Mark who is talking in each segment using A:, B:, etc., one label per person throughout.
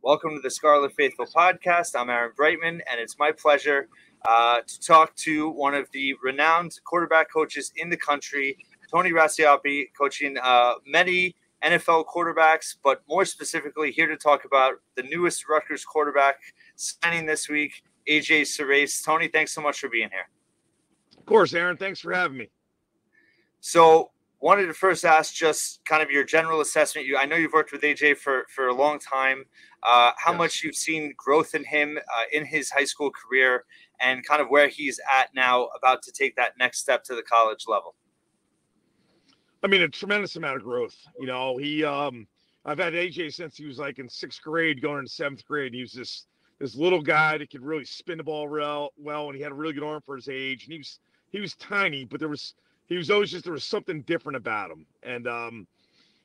A: Welcome to the Scarlet Faithful podcast. I'm Aaron Brightman, and it's my pleasure to talk to one of the renowned quarterback coaches in the country, Tony Racioppi, coaching many NFL quarterbacks, but more specifically here to talk about the newest Rutgers quarterback signing this week, AJ Surace. Tony, thanks so much for being here.
B: Of course, Aaron. Thanks for having me.
A: So wanted to first ask just kind of your general assessment. I know you've worked with AJ for a long time. How much you've seen growth in him in his high school career and kind of where he's at now, about to take that next step to the college level.
B: I mean, a tremendous amount of growth. You know, I've had AJ since he was like in sixth grade, going into seventh grade. He was this little guy that could really spin the ball well, and he had a really good arm for his age. And he was tiny, but there was something different about him. And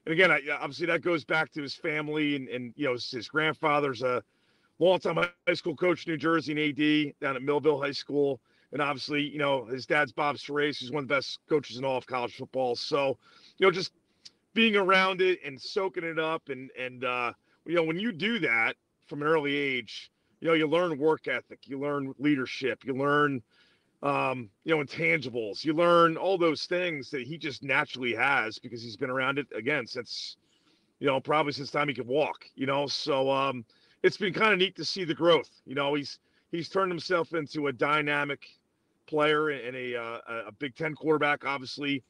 B: again, obviously that goes back to his family and you know, his grandfather's a longtime high school coach in New Jersey, and AD down at Millville High School. And obviously, you know, his dad's Bob Surace, who's one of the best coaches in all of college football. So, you know, just being around it and soaking it up. And you know, when you do that from an early age, you know, you learn work ethic, you learn leadership, you learn, you know, intangibles, you learn all those things that he just naturally has because he's been around it again since, you know, probably since the time he could walk, you know. So it's been kind of neat to see the growth. You know, he's turned himself into a dynamic player and a Big Ten quarterback. Obviously,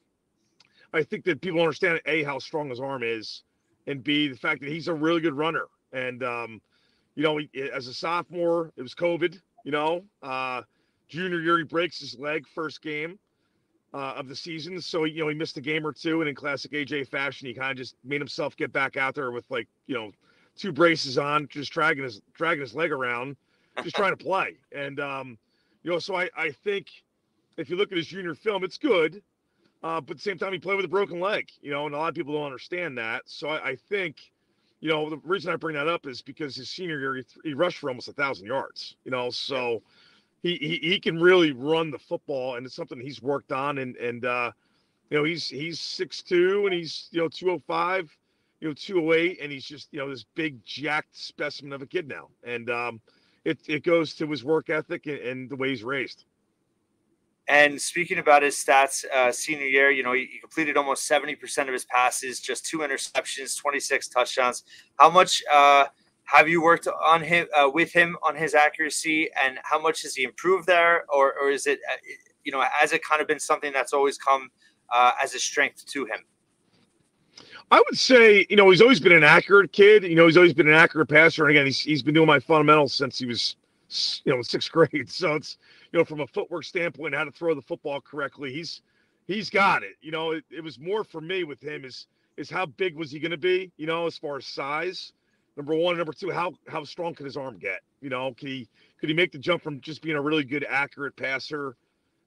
B: I think that people understand A, how strong his arm is, and B, the fact that he's a really good runner. And you know, as a sophomore, it was COVID. You know, junior year he breaks his leg first game of the season, so you know he missed a game or two, and in classic AJ fashion, he kind of just made himself get back out there with, like, you know, two braces on, just dragging his leg around, just trying to play. And you know, so I think if you look at his junior film, it's good, but at the same time, he played with a broken leg, you know, and a lot of people don't understand that. So I think, you know, the reason I bring that up is because his senior year, he rushed for almost 1,000 yards, you know, so he can really run the football, and it's something he's worked on. And you know, he's 6'2", and he's, you know, 205, you know, 208, and he's just, you know, this big jacked specimen of a kid now. And it goes to his work ethic and the way he's raised.
A: And speaking about his stats, senior year, you know, he completed almost 70% of his passes, just 2 interceptions, 26 touchdowns. How much have you worked on him with him on his accuracy, and how much has he improved there, or is it, you know, has it kind of been something that's always come as a strength to him?
B: I would say, you know, he's always been an accurate kid. You know, he's always been an accurate passer. And again, he's been doing my fundamentals since he was, you know, in sixth grade. So it's, you know, from a footwork standpoint, how to throw the football correctly, he's got it. You know, it was more for me with him is how big was he going to be, you know, as far as size, number one. Number two, how strong could his arm get? You know, could he make the jump from just being a really good, accurate passer?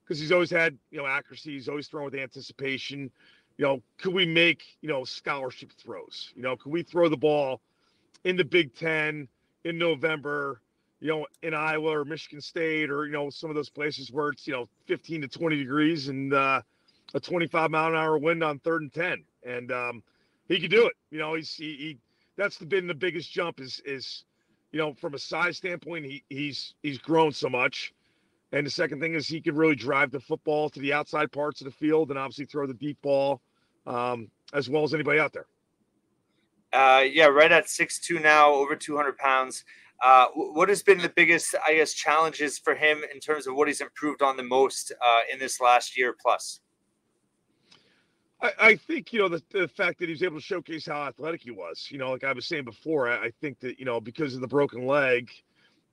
B: Because he's always had, you know, accuracy. He's always thrown with anticipation. You know, could we make, you know, scholarship throws? You know, could we throw the ball in the Big Ten in November, you know, in Iowa or Michigan State, or, you know, some of those places where it's, you know, 15 to 20 degrees and a 25-mile-an-hour wind on 3rd and 10. And he could do it. You know, that's been the biggest jump is, you know, from a size standpoint, he's grown so much. And the second thing is he could really drive the football to the outside parts of the field and obviously throw the deep ball as well as anybody out there.
A: Yeah, right at 6'2" now, over 200 pounds. What has been the biggest, I guess, challenges for him in terms of what he's improved on the most in this last year plus?
B: I think, you know, the fact that he was able to showcase how athletic he was. You know, like I was saying before, I think that, you know, because of the broken leg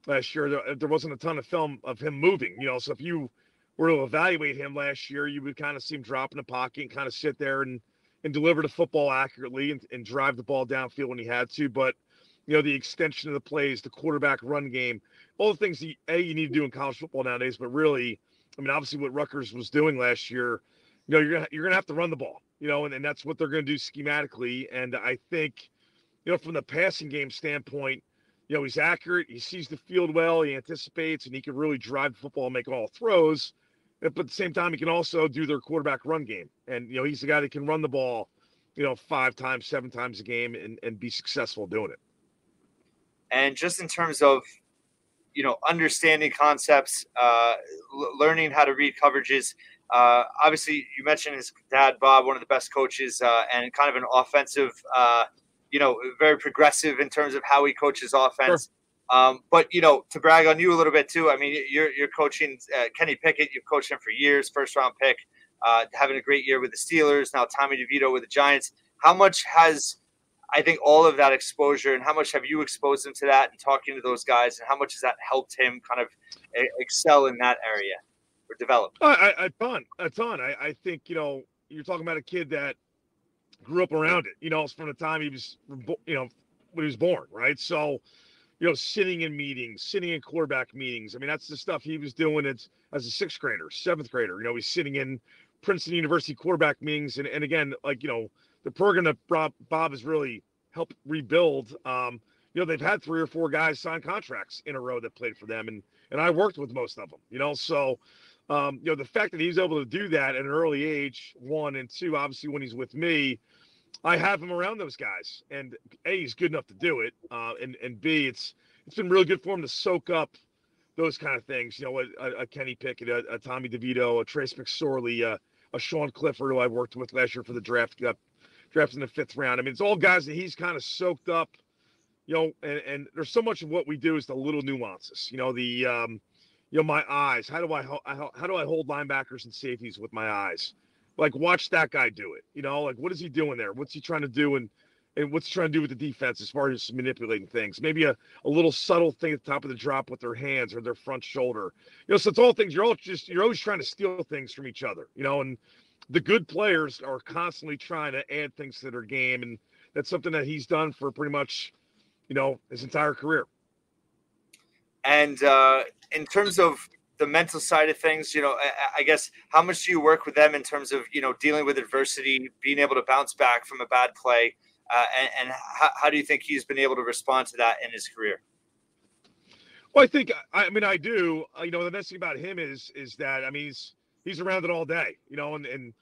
B: last year, there wasn't a ton of film of him moving, you know. So if you were to evaluate him last year, you would kind of see him drop in the pocket and kind of sit there and deliver the football accurately and drive the ball downfield when he had to. But, you know, the extension of the plays, the quarterback run game, all the things you need to do in college football nowadays. But really, I mean, obviously what Rutgers was doing last year, you know, you're gonna have to run the ball, you know, and that's what they're gonna do schematically. And I think, you know, from the passing game standpoint, you know, he's accurate, he sees the field well, he anticipates, and he can really drive the football and make all throws. But at the same time, he can also do their quarterback run game. And, you know, he's the guy that can run the ball, you know, 5 times, 7 times a game and be successful doing it.
A: And just in terms of, understanding concepts, learning how to read coverages. Obviously, you mentioned his dad, Bob, one of the best coaches, and kind of an offensive, very progressive in terms of how he coaches offense.
B: Sure.
A: But to brag on you a little bit too. I mean, you're coaching Kenny Pickett. You've coached him for years, first round pick, having a great year with the Steelers. Now Tommy DeVito with the Giants. How much has, I think, all of that exposure, and how much have you exposed him to that and talking to those guys, and how much has that helped him kind of excel in that area or develop?
B: A ton. I think, you're talking about a kid that grew up around it, from the time he was, when he was born, right? So, sitting in meetings, sitting in quarterback meetings. I mean, that's the stuff he was doing as a sixth grader, seventh grader. He's sitting in Princeton University quarterback meetings. And again, the program that Bob has really helped rebuild, they've had 3 or 4 guys sign contracts in a row that played for them. And I worked with most of them, so, the fact that he's able to do that at an early age, 1, and 2, obviously when he's with me, I have him around those guys, and A, he's good enough to do it. And B, it's been really good for him to soak up those kind of things, a Kenny Pickett, a Tommy DeVito, a Trace McSorley, a Sean Clifford, who I worked with last year for the draft, got drafted in the 5th round. I mean, it's all guys that he's kind of soaked up, and there's so much of what we do is the little nuances, my eyes. How do I hold linebackers and safeties with my eyes? Watch that guy do it. What is he doing there? What's he trying to do? And what's he trying to do with the defense as far as manipulating things? Maybe a little subtle thing at the top of the drop with their hands or their front shoulder. So it's all things. You're always trying to steal things from each other. And the good players are constantly trying to add things to their game, and that's something that he's done for pretty much, his entire career.
A: And in terms of the mental side of things, I guess, how much do you work with them in terms of, dealing with adversity, being able to bounce back from a bad play? And how do you think he's been able to respond to that in his career?
B: Well, I do. The nice thing about him is that, he's around it all day, and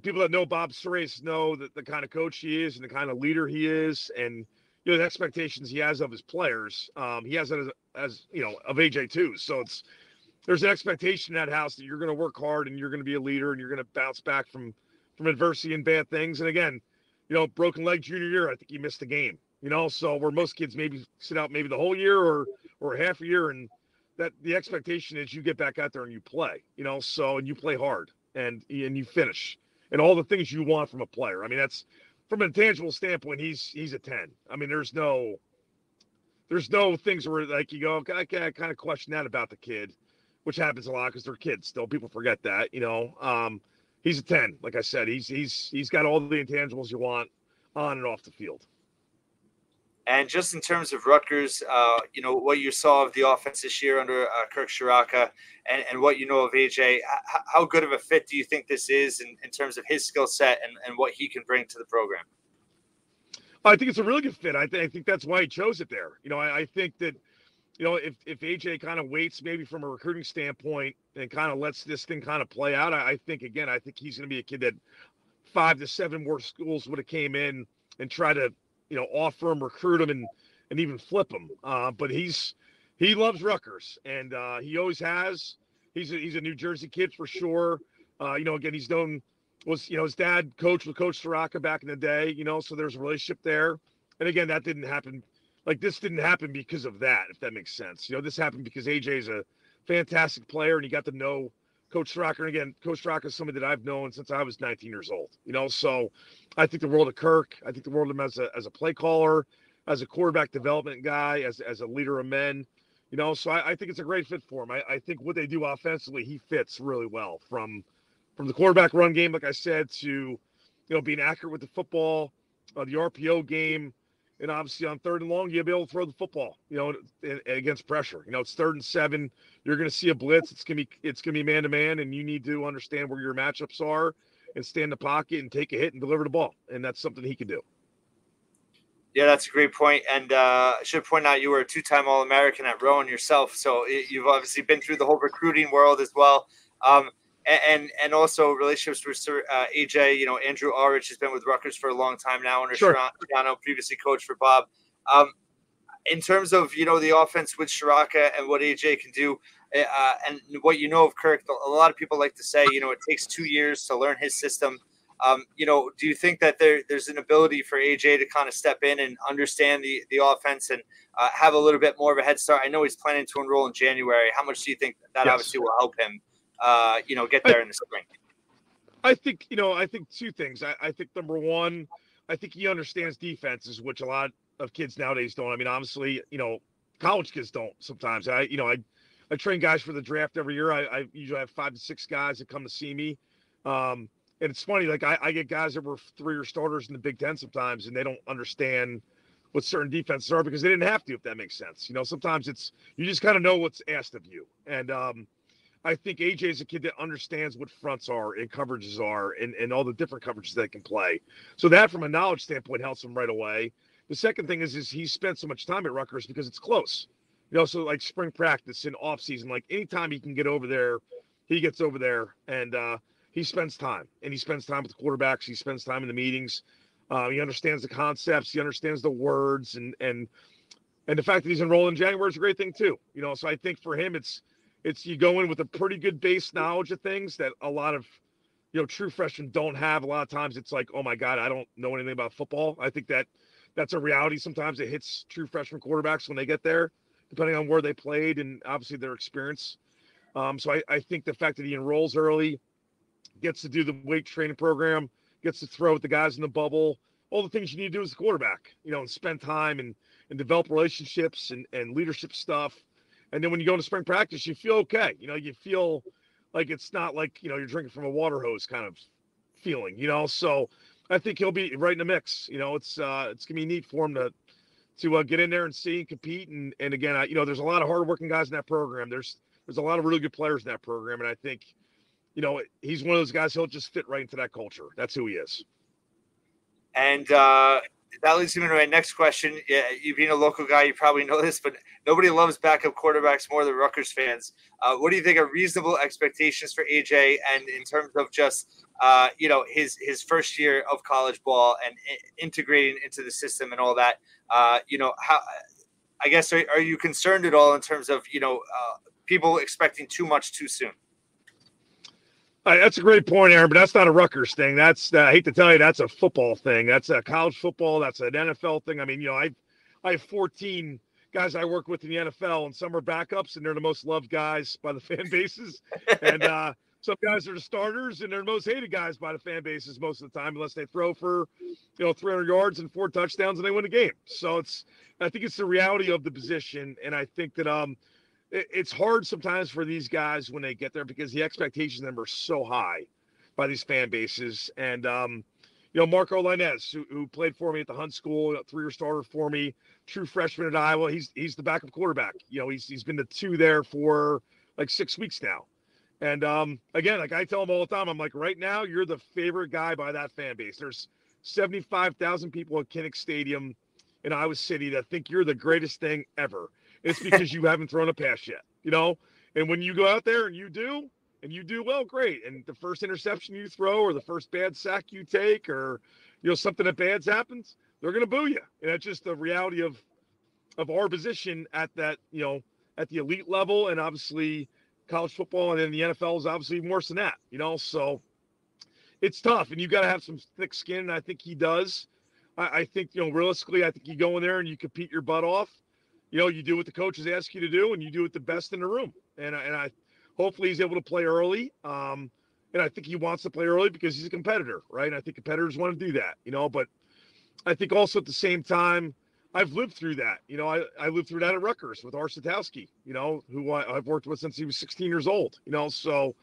B: people that know Bob Surace know that the kind of coach he is and the kind of leader he is, and the expectations he has of his players. He has that as of AJ too. So there's an expectation in that house that you're going to work hard and you're going to be a leader and you're going to bounce back from adversity and bad things. And again, broken leg junior year, I think he missed the game. So where most kids maybe sit out maybe the whole year or half a year, and that the expectation is you get back out there and you play. So and you play hard and you finish and all the things you want from a player. That's from a tangible standpoint, he's a 10. There's no things where you go, I kind of question that about the kid, which happens a lot because they're kids still. People forget that, he's a 10. Like I said, he's got all the intangibles you want on and off the field.
A: And just in terms of Rutgers, what you saw of the offense this year under Kirk Ciarrocca and what you know of AJ, how good of a fit do you think this is in terms of his skill set and what he can bring to the program?
B: I think it's a really good fit. I think that's why he chose it there. I think that, if AJ kind of waits maybe from a recruiting standpoint and kind of lets this thing kind of play out, I think he's going to be a kid that 5 to 7 more schools would have came in and try to, offer him, recruit him, and even flip him. But he loves Rutgers, and he always has. He's a New Jersey kid for sure. Again, his dad coached with Coach Ciarrocca back in the day, so there's a relationship there. And again, that didn't happen. This didn't happen because of that, if that makes sense. This happened because AJ is a fantastic player, and he got to know Coach Ciarrocca. And again, Coach Ciarrocca is somebody that I've known since I was 19 years old. So I think the world of Kirk. I think the world of him as a play caller, as a quarterback development guy, as a leader of men. So I think it's a great fit for him. I think what they do offensively, he fits really well from the quarterback run game, like I said, to being accurate with the football, the RPO game, and obviously on 3rd and long, you'll be able to throw the football, against pressure. It's 3rd and 7. You're going to see a blitz. It's going to be man to man, and you need to understand where your matchups are and stay in the pocket and take a hit and deliver the ball. And that's something he can do.
A: Yeah, that's a great point. And I should point out you were a 2-time All-American at Rowan yourself, so you've obviously been through the whole recruiting world as well. And also relationships with AJ. Andrew Ulrich has been with Rutgers for a long time now under
B: Sure.
A: Schiano, previously coached for Bob. in terms of, the offense with Surace and what AJ can do, and what of Kirk, a lot of people like to say, it takes 2 years to learn his system. Do you think that there's an ability for AJ to kind of step in and understand the offense and have a little bit more of a head start? I know he's planning to enroll in January. How much do you think that
B: Yes.
A: obviously will help him, get there in the spring?
B: I think, I think two things. I think number one, I think he understands defenses, which a lot of kids nowadays don't. I mean, obviously, college kids don't sometimes. I train guys for the draft every year. I usually have 5 to 6 guys that come to see me. And it's funny, like I get guys that were 3-year starters in the Big Ten sometimes, and they don't understand what certain defenses are because they didn't have to, if that makes sense. Sometimes you just kind of know what's asked of you. And I think AJ is a kid that understands what fronts are and coverages are and all the different coverages they can play. So that, from a knowledge standpoint, helps him right away. The second thing is he spent so much time at Rutgers because it's close. So like spring practice and off season, like anytime he can get over there, he gets over there, and he spends time. And he spends time with the quarterbacks. He spends time in the meetings. He understands the concepts. He understands the words, and the fact that he's enrolled in January is a great thing too. So I think for him, it's you go in with a pretty good base knowledge of things that a lot of true freshmen don't have. A lot of times it's like, oh my God, I don't know anything about football. I think that's a reality. Sometimes it hits true freshman quarterbacks when they get there, depending on where they played and obviously their experience. So I think the fact that he enrolls early, gets to do the weight training program, gets to throw with the guys in the bubble, all the things you need to do as a quarterback, and spend time and develop relationships and leadership stuff. And then when you go into spring practice, you feel okay. You feel like it's not like, you're drinking from a water hose kind of feeling, So I think he'll be right in the mix. It's going to be neat for him to get in there and see and compete. And again, there's a lot of hardworking guys in that program. There's a lot of really good players in that program. And I think, he's one of those guys, he'll just fit right into that culture. That's who he is.
A: And that leads me to my next question. Yeah, you being a local guy, you probably know this, but nobody loves backup quarterbacks more than Rutgers fans. What do you think are reasonable expectations for AJ, and in terms of just his first year of college ball and integrating into the system and all that? How I guess are you concerned at all in terms of people expecting too much too soon?
B: That's a great point, Aaron, but that's not a Rutgers thing. That's I hate to tell you, that's a football thing. That's a college football. That's an NFL thing. I mean, I have 14 guys I work with in the NFL, and some are backups, and they're the most loved guys by the fan bases. And some guys are the starters, and they're the most hated guys by the fan bases most of the time, unless they throw for 300 yards and 4 touchdowns and they win the game. So I think it's the reality of the position, and I think that it's hard sometimes for these guys when they get there because the expectations of them are so high by these fan bases. And, Marco Linez, who played for me at the Hunt School, a 3-year starter for me, true freshman at Iowa. He's the backup quarterback. He's been the 2 there for like 6 weeks now. And again, like I tell him all the time, I'm like, right now, you're the favorite guy by that fan base. There's 75,000 people at Kinnick Stadium in Iowa City that think you're the greatest thing ever. It's because you haven't thrown a pass yet, and when you go out there and you do well, great. And the first interception you throw or the first bad sack you take or, something that bad's happens, they're going to boo you. And that's just the reality of our position at that, at the elite level, and obviously college football. And then the NFL is obviously even worse than that, so it's tough, and you got to have some thick skin. And I think he does. I think, realistically, I think you go in there and you compete your butt off. You do what the coaches ask you to do, and you do it the best in the room. And I hopefully he's able to play early. And I think he wants to play early because he's a competitor, right? And I think competitors want to do that, but I think also at the same time, I've lived through that. I lived through that at Rutgers with Arsetowski, who I've worked with since he was 16 years old, so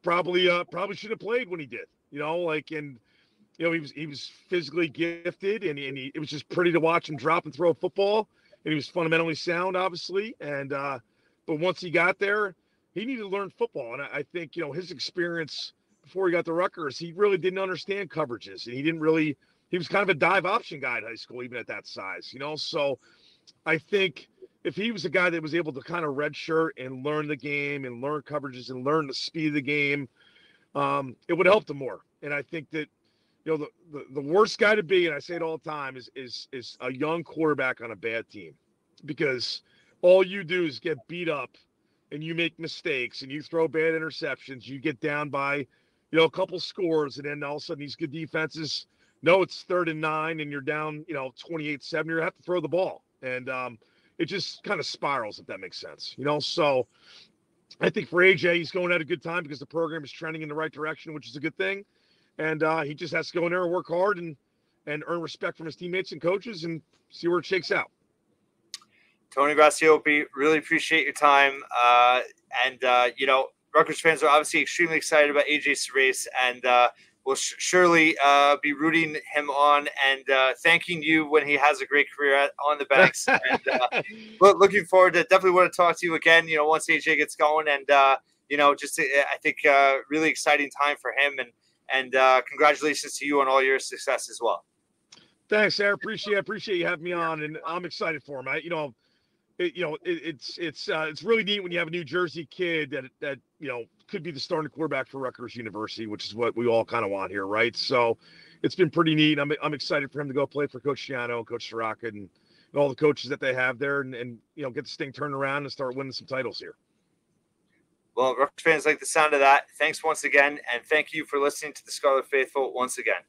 B: probably should have played when he did, he was physically gifted, and it was just pretty to watch him drop and throw a football. And he was fundamentally sound, obviously. And but once he got there, he needed to learn football. And I think, his experience before he got to Rutgers, he really didn't understand coverages. And he was kind of a dive option guy in high school, even at that size, So I think if he was a guy that was able to kind of redshirt and learn the game and learn coverages and learn the speed of the game, it would help him more. And I think that, the worst guy to be, and I say it all the time, is a young quarterback on a bad team. because all you do is get beat up and you make mistakes and you throw bad interceptions. You get down by, a couple scores, and then all of a sudden these good defenses know it's 3rd and 9 and you're down, 28-7. You have to throw the ball. And it just kind of spirals, if that makes sense. So I think for AJ, he's going at a good time because the program is trending in the right direction, which is a good thing. And he just has to go in there and work hard and earn respect from his teammates and coaches and see where it shakes out.
A: Tony Racioppi, really appreciate your time. Rutgers fans are obviously extremely excited about AJ Surace, and we'll surely be rooting him on and thanking you when he has a great career on the banks. And looking forward to, definitely want to talk to you again, once AJ gets going. And, I think really exciting time for him. And congratulations to you on all your success as well.
B: Thanks, Aaron. Appreciate you having me on, and I'm excited for him. It's really neat when you have a New Jersey kid that could be the starting quarterback for Rutgers University, which is what we all kind of want here, right? So it's been pretty neat. I'm excited for him to go play for Coach Schiano and Coach Surace and all the coaches that they have there, and get this thing turned around and start winning some titles here.
A: Well, Rutgers fans like the sound of that. Thanks once again, and thank you for listening to the Scarlet Faithful once again.